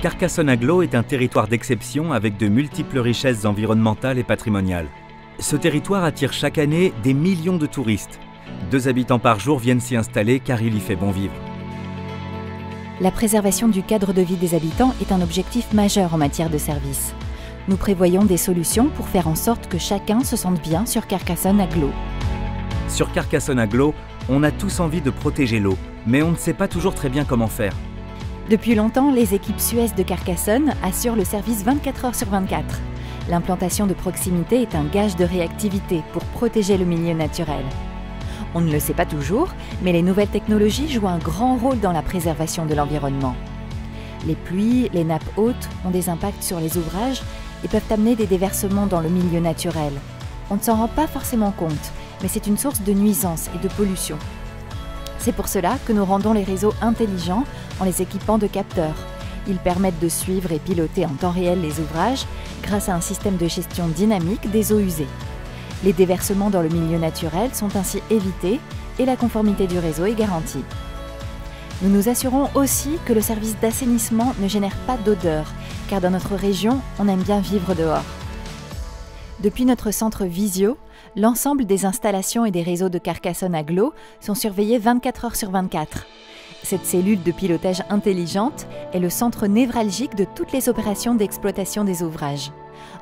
Carcassonne-Aglo est un territoire d'exception avec de multiples richesses environnementales et patrimoniales. Ce territoire attire chaque année des millions de touristes. 2 habitants par jour viennent s'y installer car il y fait bon vivre. La préservation du cadre de vie des habitants est un objectif majeur en matière de services. Nous prévoyons des solutions pour faire en sorte que chacun se sente bien sur Carcassonne-Aglo. Sur Carcassonne-Aglo, on a tous envie de protéger l'eau, mais on ne sait pas toujours très bien comment faire. Depuis longtemps, les équipes Suez de Carcassonne assurent le service 24 heures sur 24. L'implantation de proximité est un gage de réactivité pour protéger le milieu naturel. On ne le sait pas toujours, mais les nouvelles technologies jouent un grand rôle dans la préservation de l'environnement. Les pluies, les nappes hautes ont des impacts sur les ouvrages et peuvent amener des déversements dans le milieu naturel. On ne s'en rend pas forcément compte, mais c'est une source de nuisances et de pollution. C'est pour cela que nous rendons les réseaux intelligents en les équipant de capteurs. Ils permettent de suivre et piloter en temps réel les ouvrages grâce à un système de gestion dynamique des eaux usées. Les déversements dans le milieu naturel sont ainsi évités et la conformité du réseau est garantie. Nous nous assurons aussi que le service d'assainissement ne génère pas d'odeur, car dans notre région, on aime bien vivre dehors. Depuis notre centre Visio, l'ensemble des installations et des réseaux de Carcassonne-Aglo sont surveillés 24 heures sur 24. Cette cellule de pilotage intelligente est le centre névralgique de toutes les opérations d'exploitation des ouvrages.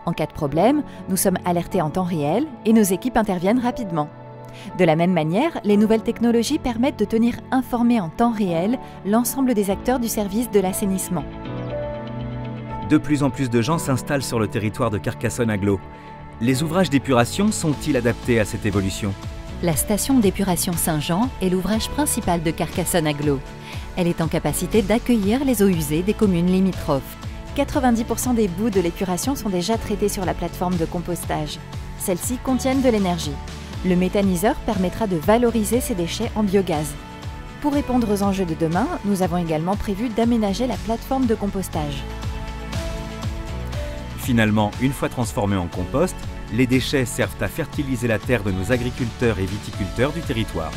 En cas de problème, nous sommes alertés en temps réel et nos équipes interviennent rapidement. De la même manière, les nouvelles technologies permettent de tenir informés en temps réel l'ensemble des acteurs du service de l'assainissement. De plus en plus de gens s'installent sur le territoire de Carcassonne-Aglo. Les ouvrages d'épuration sont-ils adaptés à cette évolution? La station d'épuration Saint-Jean est l'ouvrage principal de Carcassonne-Aglo. Elle est en capacité d'accueillir les eaux usées des communes limitrophes. 90% des boues de l'épuration sont déjà traités sur la plateforme de compostage. Celles-ci contiennent de l'énergie. Le méthaniseur permettra de valoriser ces déchets en biogaz. Pour répondre aux enjeux de demain, nous avons également prévu d'aménager la plateforme de compostage. Finalement, une fois transformés en compost, les déchets servent à fertiliser la terre de nos agriculteurs et viticulteurs du territoire.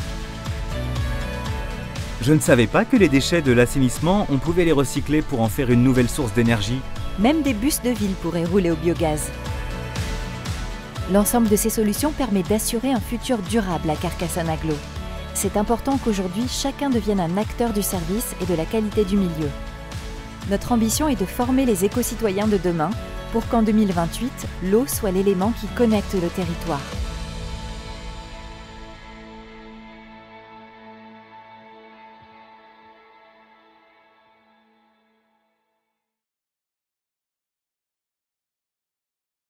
Je ne savais pas que les déchets de l'assainissement, on pouvait les recycler pour en faire une nouvelle source d'énergie. Même des bus de ville pourraient rouler au biogaz. L'ensemble de ces solutions permet d'assurer un futur durable à Carcassonne-Aglo. C'est important qu'aujourd'hui, chacun devienne un acteur du service et de la qualité du milieu. Notre ambition est de former les éco-citoyens de demain pour qu'en 2028, l'eau soit l'élément qui connecte le territoire.